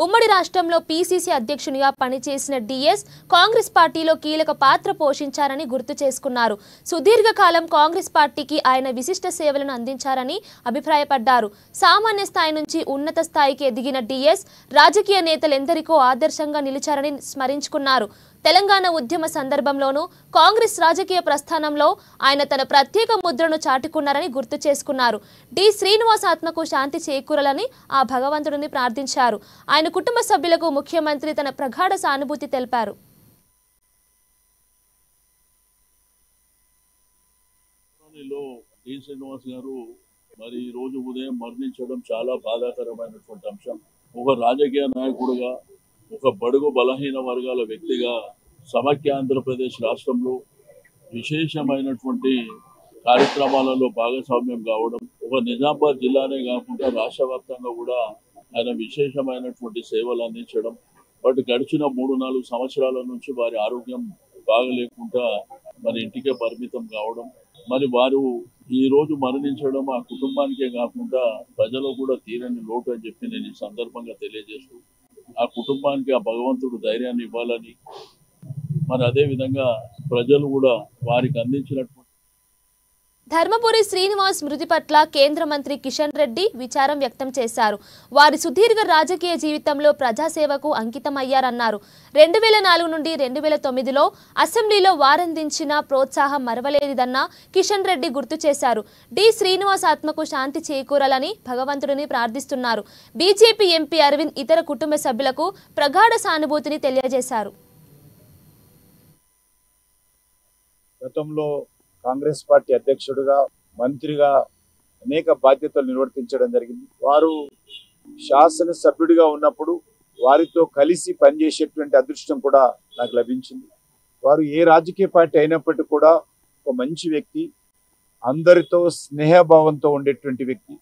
ఉమ్మడి రాష్ట్రంలో పీసీసీ అధ్యక్షునిగా పనిచేసిన డిఎస్ కాంగ్రెస్ పార్టీలో కీలక పాత్ర పోషించారని గుర్తు చేసుకున్నారు. సుదీర్ఘకాలం కాంగ్రెస్ పార్టీకి ఆయన విశిష్ట సేవలను అందించారని అభిప్రాయపడ్డారు. సామాన్య స్థాయి నుంచి ఉన్నత స్థాయికి ఎదిగిన డిఎస్ రాజకీయ నేతలెందరికో ఆదర్శంగా నిలిచారని స్మరించుకున్నారు. తెలంగాణ ఉద్యమ సందర్భంలోనూ కాంగ్రెస్ రాజకీయ ప్రస్థానంలో ఆయన తన ప్రత్యేక ముద్రను చాటుకున్నారని గుర్తు చేసుకున్నారు. డి శ్రీనివాస్ ఆత్మకు శాంతి చేకూరాలని ఆ భగవంతుడిని ప్రార్థించారు. ఆయన కుటుంబ సభ్యులకు ముఖ్యమంత్రి తన ప్రగాఢ సానుభూతి తెలిపారు. డి శ్రీనివాస్ గారు మరి ఈ రోజు ఉదయం మరణించడం చాలా బాధాకరమైనటువంటి అంశం. ఒక రాజకీయ నాయకుడిగా, ఒక బడుగు బలహీన వర్గాల వ్యక్తిగా సమైక్య ఆంధ్రప్రదేశ్ రాష్ట్రంలో విశేషమైనటువంటి కార్యక్రమాలలో భాగస్వామ్యం కావడం, ఒక నిజామాబాద్ జిల్లానే కాకుండా రాష్ట్ర వ్యాప్తంగా కూడా ఆయన విశేషమైనటువంటి సేవలు అందించడం. బట్ గడిచిన 3-4 సంవత్సరాల నుంచి వారి ఆరోగ్యం బాగలేకుండా మరి ఇంటికే పరిమితం కావడం, మరి వారు ఈ రోజు మరణించడం ఆ కుటుంబానికే కాకుండా ప్రజలు కూడా తీరని లోటు అని చెప్పి నేను ఈ సందర్భంగా తెలియజేస్తూ, ఆ కుటుంబానికి ఆ భగవంతుడు ధైర్యాన్ని ఇవ్వాలని, మరి అదే విధంగా ప్రజలు కూడా వారికి అందించినటువంటి ధర్మపురి శ్రీనివాస్ మృతి పట్ల కేంద్ర మంత్రి కిషన్ రెడ్డి విచారం వ్యక్తం చేశారు. వారి సుదీర్ఘ రాజకీయ జీవితంలో ప్రజాసేవకు అంకితమయ్యారన్నారు. 2004 నుండి 2009లో అసెంబ్లీలో వారందించిన ప్రోత్సాహం మరవలేదన్న కిషన్ రెడ్డి గుర్తు చేశారు. డి శ్రీనివాస్ ఆత్మకు శాంతి చేకూరాలని భగవంతుడిని ప్రార్థిస్తున్నారు. బీజేపీ ఎంపీ అరవింద్ ఇతర కుటుంబ సభ్యులకు ప్రగాఢ సానుభూతిని తెలియజేశారు. గతంలో కాంగ్రెస్ పార్టీ అధ్యక్షుడిగా, మంత్రిగా అనేక బాధ్యతలు నిర్వర్తించడం జరిగింది. వారు శాసనసభ్యుడిగా ఉన్నప్పుడు వారితో కలిసి పనిచేసేటువంటి అదృష్టం కూడా నాకు లభించింది. వారు ఏ రాజకీయ పార్టీ అయినప్పటికీ కూడా ఒక మంచి వ్యక్తి, అందరితో స్నేహభావంతో ఉండేటువంటి వ్యక్తి.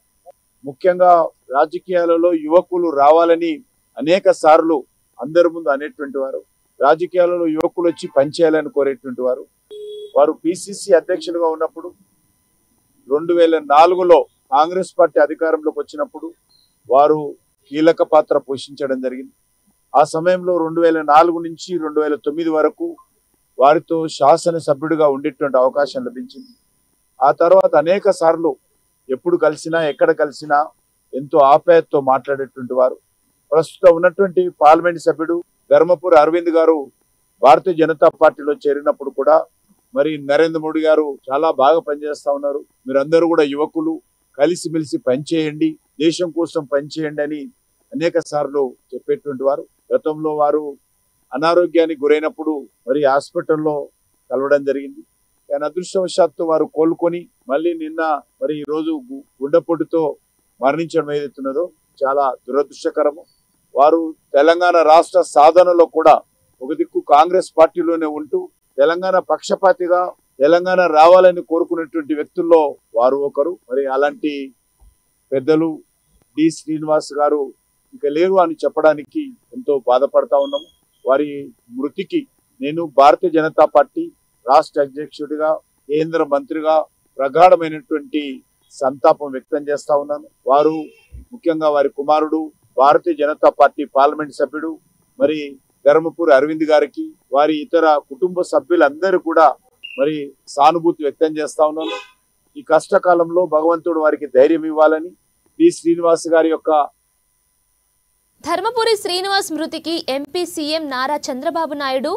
ముఖ్యంగా రాజకీయాలలో యువకులు రావాలని అనేక సార్లు అందరి ముందు అనేటువంటి వారు, రాజకీయాలలో యువకులు వచ్చి పనిచేయాలని కోరేటువంటి వారు. వారు పిసిసి అధ్యక్షులుగా ఉన్నప్పుడు 2004లో కాంగ్రెస్ పార్టీ అధికారంలోకి వచ్చినప్పుడు వారు కీలక పాత్ర పోషించడం జరిగింది. ఆ సమయంలో 2004 నుంచి 2009 వరకు వారితో శాసనసభ్యుడిగా ఉండేటువంటి అవకాశం లభించింది. ఆ తర్వాత అనేక సార్లు ఎప్పుడు కలిసినా, ఎక్కడ కలిసినా ఎంతో ఆప్యాయతతో మాట్లాడేటువంటి వారు. ప్రస్తుతం ఉన్నటువంటి పార్లమెంట్ సభ్యుడు ధర్మపురి అరవింద్ గారు భారతీయ జనతా పార్టీలో చేరినప్పుడు కూడా మరి నరేంద్ర మోడీ గారు చాలా బాగా పనిచేస్తా ఉన్నారు, మీరందరూ కూడా యువకులు కలిసిమెలిసి పనిచేయండి, దేశం కోసం పనిచేయండి అని అనేక సార్లు చెప్పేటువంటి వారు. గతంలో వారు అనారోగ్యానికి గురైనప్పుడు మరి హాస్పిటల్లో కలవడం జరిగింది. కానీ అదృష్టవశాత్తు వారు కోలుకొని మళ్ళీ నిన్న మరి ఈ రోజు గుండెపోటుతో మరణించడం ఏదైతున్నదో చాలా దురదృష్టకరము. వారు తెలంగాణ రాష్ట్ర సాధనలో కూడా ఒక దిక్కు కాంగ్రెస్ పార్టీలోనే ఉంటూ తెలంగాణ పక్షపాతిగా తెలంగాణ రావాలని కోరుకునేటువంటి వ్యక్తుల్లో వారు ఒకరు. మరి అలాంటి పెద్దలు డి శ్రీనివాస్ గారు ఇక లేరు అని చెప్పడానికి ఎంతో బాధపడతా ఉన్నాము. వారి మృతికి నేను భారతీయ జనతా పార్టీ రాష్ట్ర అధ్యక్షుడిగా, కేంద్ర మంత్రిగా ప్రగాఢమైనటువంటి సంతాపం వ్యక్తం చేస్తా ఉన్నాను. వారు ముఖ్యంగా వారి కుమారుడు భారతీయ జనతా పార్టీ పార్లమెంట్ సభ్యుడు మరి ధర్మపురి అరవింద్ గారికి, వారి ఇతర కుటుంబ సభ్యులందరూ కూడా మరి సానుభూతి వ్యక్తం చేస్తా ఉన్నాను. ఈ కష్టకాలంలో భగవంతుడు వారికి ధైర్యం ఇవ్వాలని డి శ్రీనివాస్ గారి యొక్క ధర్మపురి శ్రీనివాస్ మృతికి ఎంపీ సీఎం నారా చంద్రబాబు నాయుడు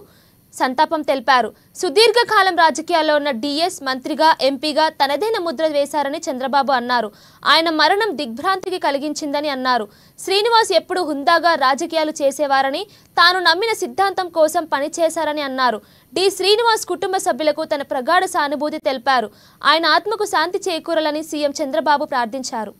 సంతాపం తెలిపారు. సుదీర్ఘకాలం రాజకీయాల్లో ఉన్న డిఎస్ మంత్రిగా, ఎంపీగా తనదైన ముద్ర వేశారని చంద్రబాబు అన్నారు. ఆయన మరణం దిగ్భ్రాంతికి కలిగించిందని అన్నారు. శ్రీనివాస్ ఎప్పుడు హుందాగా రాజకీయాలు చేసేవారని, తాను నమ్మిన సిద్ధాంతం కోసం పనిచేశారని అన్నారు. డి శ్రీనివాస్ కుటుంబ సభ్యులకు తన ప్రగాఢ సానుభూతి తెలిపారు. ఆయన ఆత్మకు శాంతి చేకూరాలని సీఎం చంద్రబాబు ప్రార్థించారు.